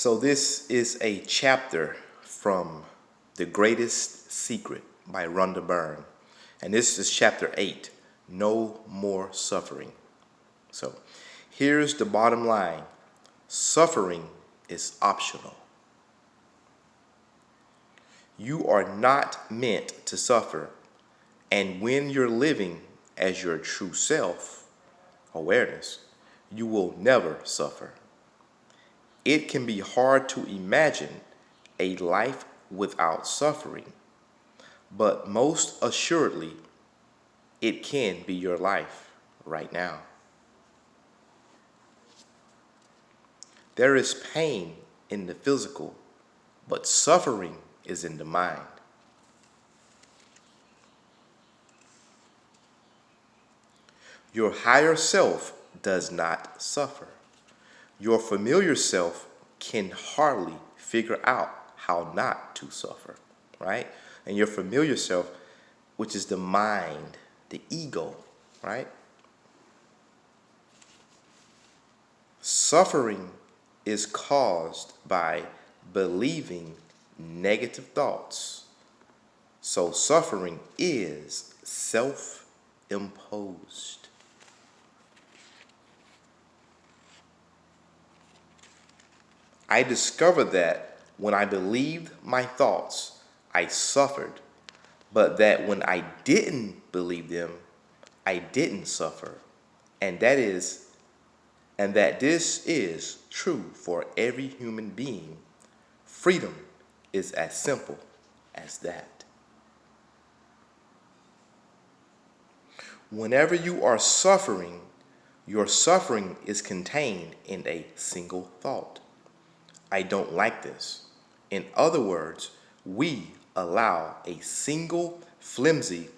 So this is a chapter from The Greatest Secret by Rhonda Byrne. And this is chapter 8, No More Suffering. So here's the bottom line. Suffering is optional. You are not meant to suffer. And when you're living as your true self, awareness, you will never suffer. It can be hard to imagine a life without suffering, but most assuredly, it can be your life right now. There is pain in the physical, but suffering is in the mind. Your higher self does not suffer. Your familiar self can hardly figure out how not to suffer, right? And your familiar self, which is the mind, the ego, right? Suffering is caused by believing negative thoughts. So suffering is self-imposed. I discovered that when I believed my thoughts, I suffered, but that when I didn't believe them, I didn't suffer. And that this is true for every human being. Freedom is as simple as that. Whenever you are suffering, your suffering is contained in a single thought. I don't like this. In other words, we allow a single, flimsy,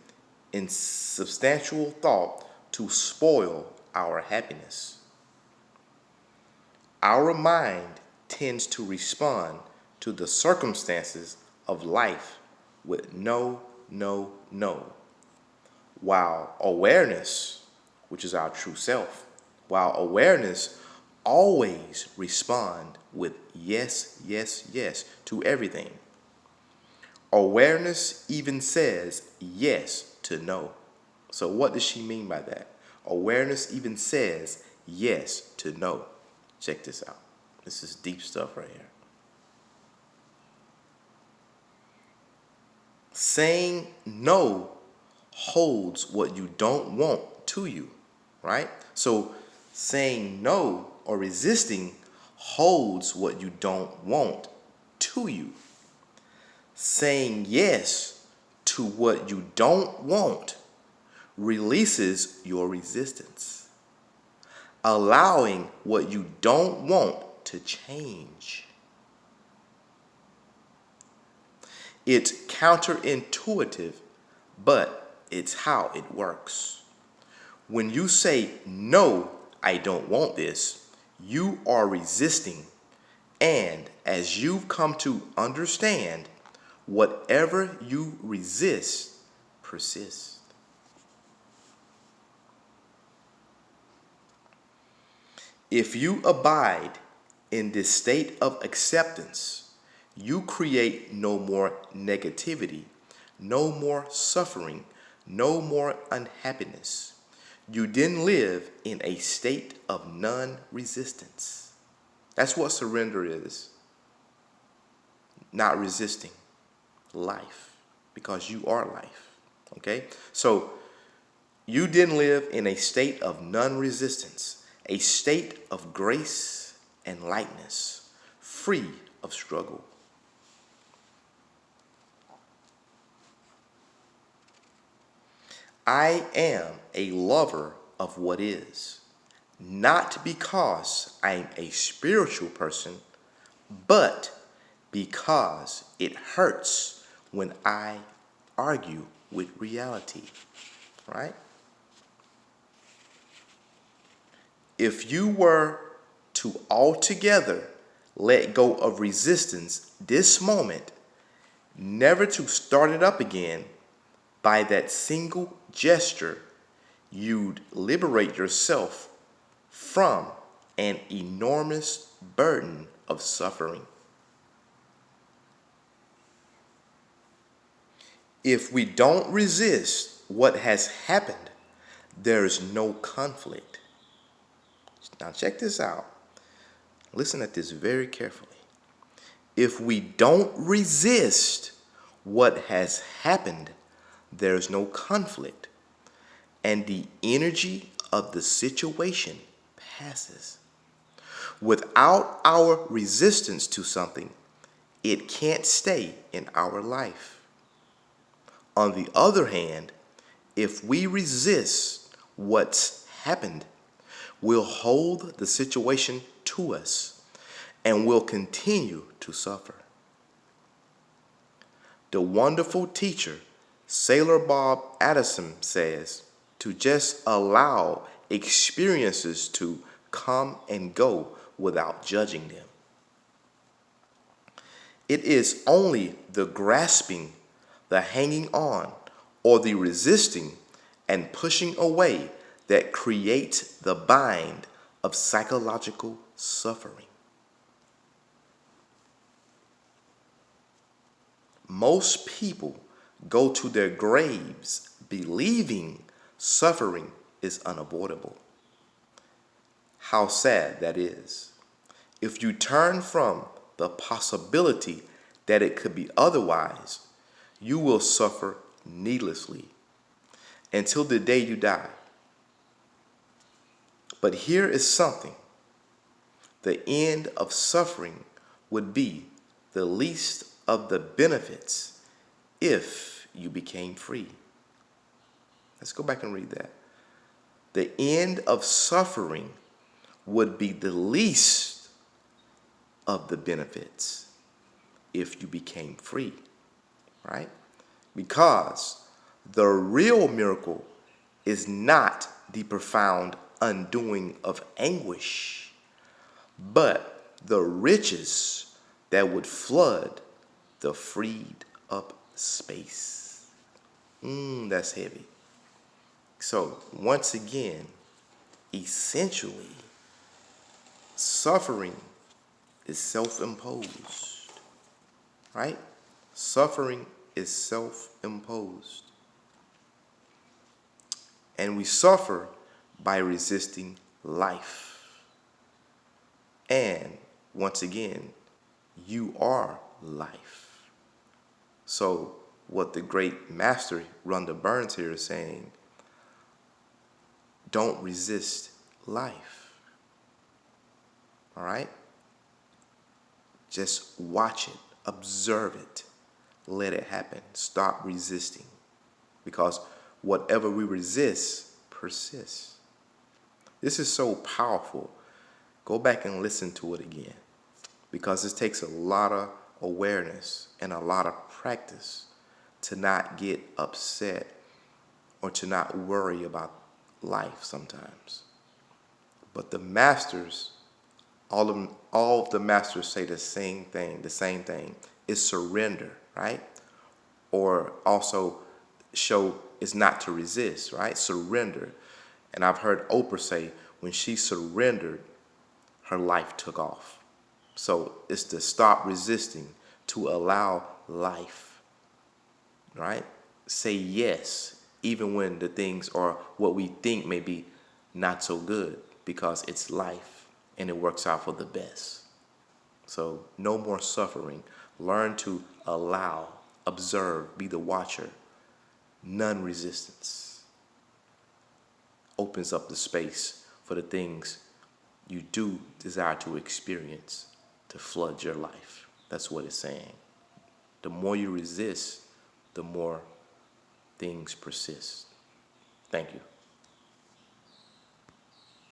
insubstantial thought to spoil our happiness. Our mind tends to respond to the circumstances of life with no, no, no. While awareness, which is our true self, while awareness always respond with yes, yes, yes to everything. Awareness even says yes to no. So what does she mean by that? Awareness even says yes to no. Check this out. This is deep stuff right here. Saying no holds what you don't want to you, right? So saying no or resisting holds what you don't want to you. Saying yes to what you don't want releases your resistance. Allowing what you don't want to change. It's counterintuitive, but it's how it works. When you say, no, I don't want this, you are resisting. And as you've come to understand, whatever you resist persists. If you abide in this state of acceptance, you create no more negativity, no more suffering, no more unhappiness. You then live in a state of non-resistance. That's what surrender is. Not resisting life, because you are life. Okay? So you then live in a state of non-resistance, a state of grace and lightness, free of struggle. I am a lover of what is, not because I'm a spiritual person, but because it hurts when I argue with reality, right? If you were to altogether let go of resistance this moment, never to start it up again, by that single gesture, you'd liberate yourself from an enormous burden of suffering. If we don't resist what has happened, there is no conflict. Now check this out. Listen at this very carefully. If we don't resist what has happened, there's no conflict, and the energy of the situation passes. Without our resistance to something, it can't stay in our life. On the other hand, if we resist what's happened, we'll hold the situation to us and will continue to suffer. The wonderful teacher, Sailor Bob Addison, says to just allow experiences to come and go without judging them. It is only the grasping, the hanging on, or the resisting and pushing away that creates the bind of psychological suffering. Most people go to their graves believing suffering is unavoidable. How sad that is. If you turn from the possibility that it could be otherwise, you will suffer needlessly until the day you die. But here is something. The end of suffering would be the least of the benefits if you became free. Let's go back and read that. The end of suffering would be the least of the benefits if you became free, right? Because the real miracle is not the profound undoing of anguish, but the riches that would flood the freed up space. That's heavy. So once again, essentially, suffering is self-imposed, right? Suffering is self-imposed. And we suffer by resisting life. And once again, you are life. So what the great master Rhonda Burns here is saying, don't resist life. All right? Just watch it, observe it, let it happen. Stop resisting, because whatever we resist persists. This is so powerful. Go back and listen to it again, because it takes a lot of awareness and a lot of practice to not get upset or to not worry about life sometimes. But the masters, all of the masters say the same thing is surrender, right? Or also show is not to resist, right? Surrender. And I've heard Oprah say when she surrendered, her life took off. So it's to stop resisting, to allow life, right? Say yes, even when the things are what we think may be not so good, because it's life and it works out for the best. So no more suffering. Learn to allow, observe, be the watcher. None resistance. Opens up the space for the things you do desire to experience to flood your life. That's what it's saying. The more you resist, the more things persist. Thank you.